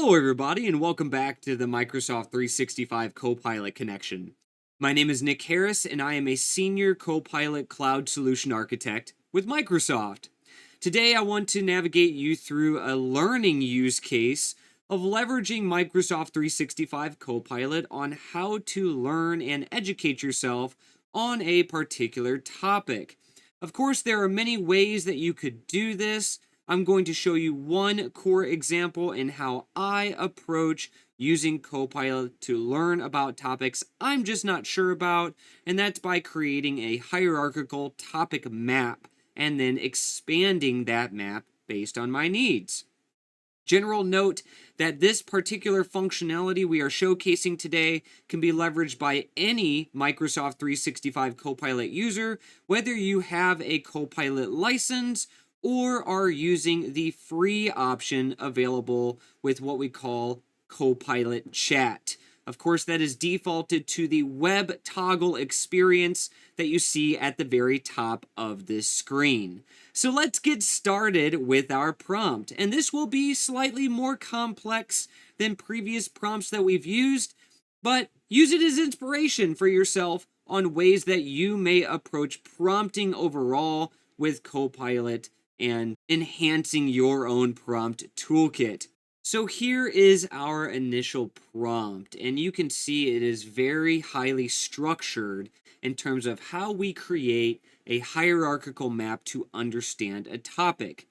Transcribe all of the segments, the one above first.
Hello, everybody, and welcome back to the Microsoft 365 Copilot Connection. My name is Nick Harris, and I am a Senior Copilot Cloud Solution Architect with Microsoft. Today, I want to navigate you through a learning use case of leveraging Microsoft 365 Copilot on how to learn and educate yourself on a particular topic. Of course, there are many ways that you could do this. I'm going to show you one core example in how I approach using Copilot to learn about topics I'm just not sure about, and that's by creating a hierarchical topic map and then expanding that map based on my needs. General note that this particular functionality we are showcasing today can be leveraged by any Microsoft 365 Copilot user, whether you have a Copilot license or are using the free option available with what we call Copilot Chat. Of course, that is defaulted to the web toggle experience that you see at the very top of this screen. So let's get started with our prompt. And this will be slightly more complex than previous prompts that we've used, but use it as inspiration for yourself on ways that you may approach prompting overall with Copilot and enhancing your own prompt toolkit. So here is our initial prompt, and you can see it is very highly structured in terms of how we create a hierarchical map to understand a topic.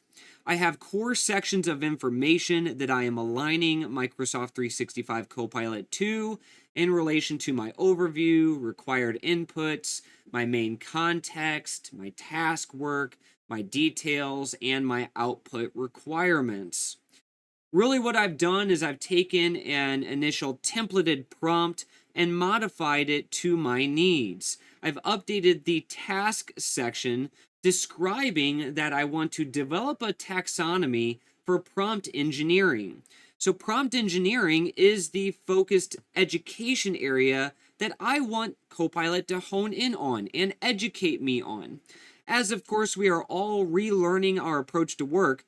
I have core sections of information that I am aligning Microsoft 365 Copilot to in relation to my overview, required inputs, my main context, my task work, my details, and my output requirements. Really what I've done is I've taken an initial templated prompt and modified it to my needs. I've updated the task section describing that I want to develop a taxonomy for prompt engineering. So prompt engineering is the focused education area that I want Copilot to hone in on and educate me on. As of course we are all relearning our approach to work,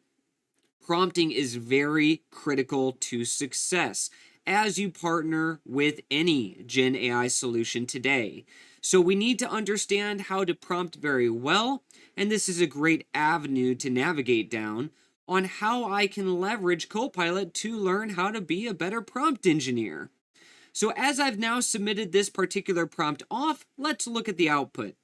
prompting is very critical to success as you partner with any Gen AI solution today. So we need to understand how to prompt very well, and this is a great avenue to navigate down on how I can leverage Copilot to learn how to be a better prompt engineer. So as I've now submitted this particular prompt off, let's look at the output.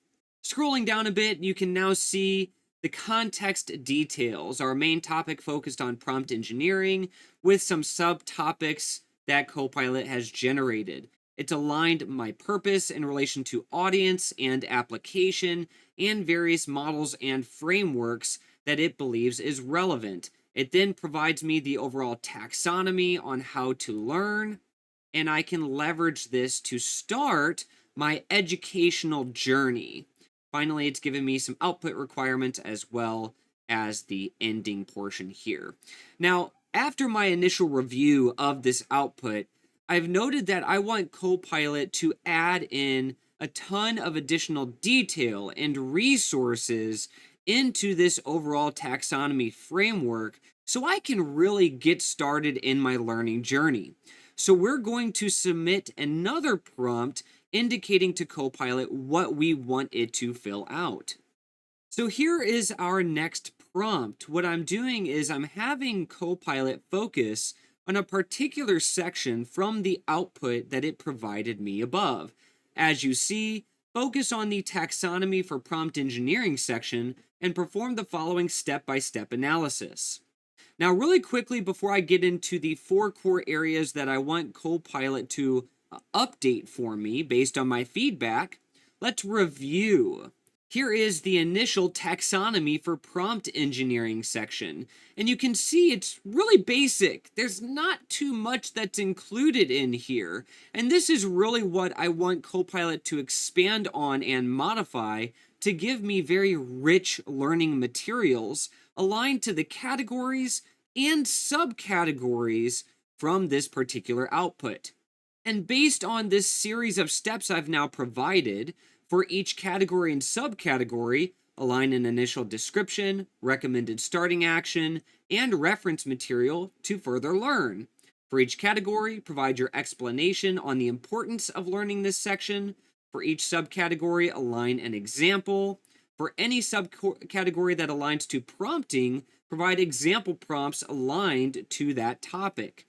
Scrolling down a bit, you can now see the context details, our main topic focused on prompt engineering with some subtopics that Copilot has generated. It's aligned my purpose in relation to audience and application and various models and frameworks that it believes is relevant. It then provides me the overall taxonomy on how to learn, and I can leverage this to start my educational journey. Finally, it's given me some output requirements as well as the ending portion here. Now, after my initial review of this output, I've noted that I want Copilot to add in a ton of additional detail and resources into this overall taxonomy framework so I can really get started in my learning journey. So we're going to submit another prompt indicating to Copilot what we want it to fill out. So here is our next prompt. What I'm doing is I'm having Copilot focus on a particular section from the output that it provided me above. As you see, focus on the taxonomy for prompt engineering section and perform the following step-by-step analysis. Now, really quickly, before I get into the 4 core areas that I want Copilot to update for me based on my feedback, let's review. Here is the initial taxonomy for prompt engineering section. And you can see it's really basic. There's not too much that's included in here. And this is really what I want Copilot to expand on and modify to give me very rich learning materials aligned to the categories and subcategories from this particular output. And based on this series of steps I've now provided, for each category and subcategory, align an initial description, recommended starting action, and reference material to further learn. For each category, provide your explanation on the importance of learning this section. For each subcategory, align an example. For any subcategory that aligns to prompting, provide example prompts aligned to that topic.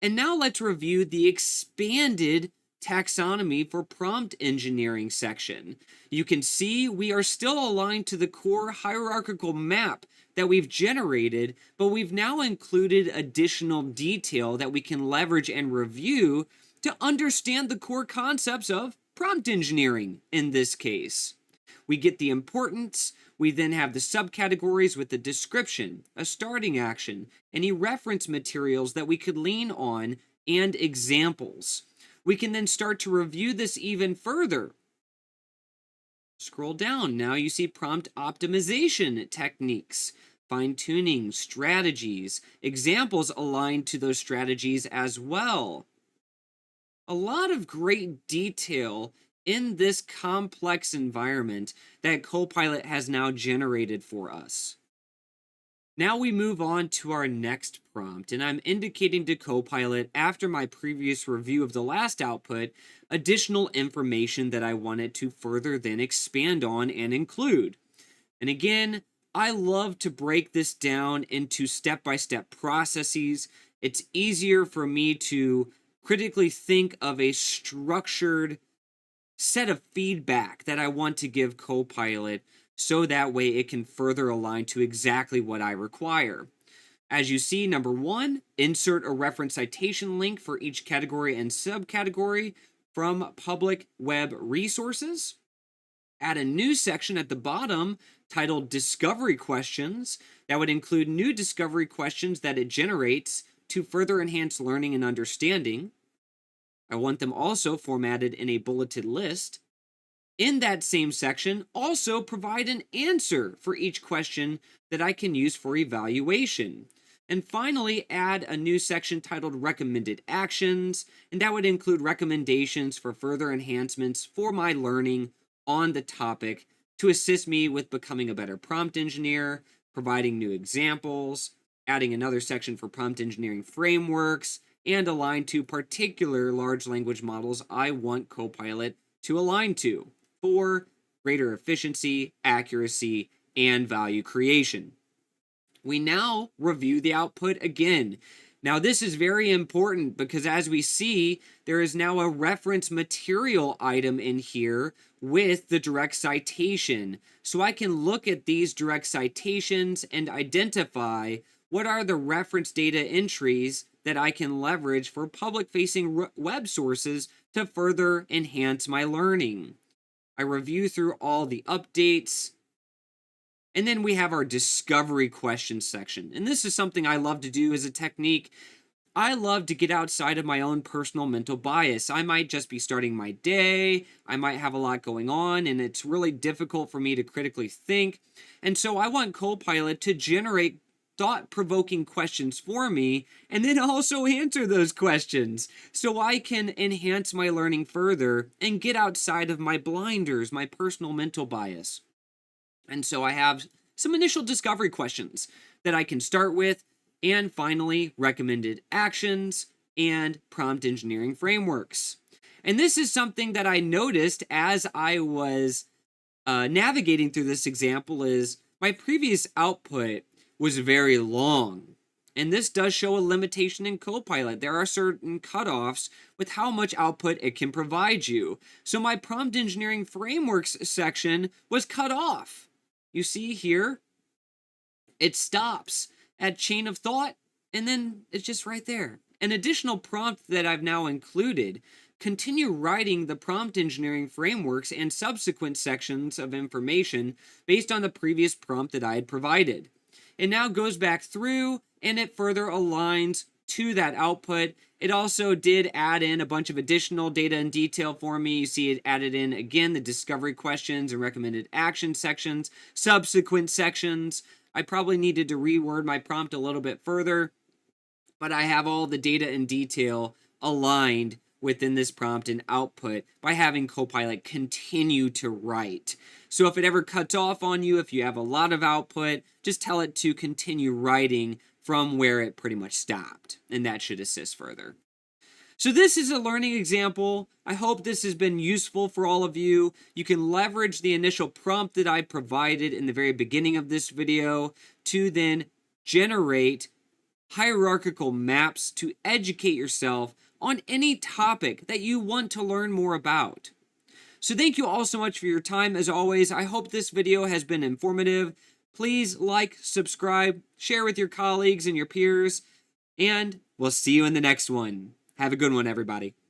And now let's review the expanded taxonomy for prompt engineering section. You can see we are still aligned to the core hierarchical map that we've generated, but we've now included additional detail that we can leverage and review to understand the core concepts of prompt engineering in this case. We get the importance. We then have the subcategories with the description, a starting action, any reference materials that we could lean on, and examples. We can then start to review this even further. Scroll down. Now you see prompt optimization techniques, fine-tuning, strategies, examples aligned to those strategies as well. A lot of great detail in this complex environment that Copilot has now generated for us. Now we move on to our next prompt, and I'm indicating to Copilot, after my previous review of the last output, additional information that I wanted to further then expand on and include. And again, I love to break this down into step-by-step processes. It's easier for me to critically think of a structured set of feedback that I want to give Copilot so that way it can further align to exactly what I require. As you see, number one, insert a reference citation link for each category and subcategory from public web resources. Add a new section at the bottom titled Discovery Questions that would include new discovery questions that it generates to further enhance learning and understanding. I want them also formatted in a bulleted list. In that same section, also provide an answer for each question that I can use for evaluation. And finally, add a new section titled Recommended Actions, and that would include recommendations for further enhancements for my learning on the topic to assist me with becoming a better prompt engineer, providing new examples, adding another section for prompt engineering frameworks, and align to particular large language models I want Copilot to align to for greater efficiency, accuracy, and value creation. We now review the output again. Now, this is very important because as we see, there is now a reference material item in here with the direct citation. So I can look at these direct citations and identify what are the reference data entries that I can leverage for public-facing web sources to further enhance my learning. I review through all the updates. And then we have our discovery questions section. And this is something I love to do as a technique. I love to get outside of my own personal mental bias. I might just be starting my day. I might have a lot going on, and it's really difficult for me to critically think. And so I want Copilot to generate thought-provoking questions for me and then also answer those questions so I can enhance my learning further and get outside of my blinders, my personal mental bias. And so I have some initial discovery questions that I can start with, and finally, recommended actions and prompt engineering frameworks. And this is something that I noticed as I was navigating through this example is my previous output was very long. And this does show a limitation in Copilot. There are certain cutoffs with how much output it can provide you. So my prompt engineering frameworks section was cut off. You see here, it stops at chain of thought, and then it's just right there. An additional prompt that I've now included: continue writing the prompt engineering frameworks and subsequent sections of information based on the previous prompt that I had provided. It now goes back through and it further aligns to that output. It also did add in a bunch of additional data and detail for me. You see it added in, again, the discovery questions and recommended action sections, subsequent sections. I probably needed to reword my prompt a little bit further, but I have all the data and detail aligned within this prompt and output by having Copilot continue to write. So if it ever cuts off on you, if you have a lot of output, just tell it to continue writing from where it pretty much stopped, and that should assist further. So this is a learning example. I hope this has been useful for all of you. You can leverage the initial prompt that I provided in the very beginning of this video to then generate hierarchical maps to educate yourself on any topic that you want to learn more about. So thank you all so much for your time. As always, I hope this video has been informative. Please like, subscribe, share with your colleagues and your peers, and we'll see you in the next one. Have a good one, everybody.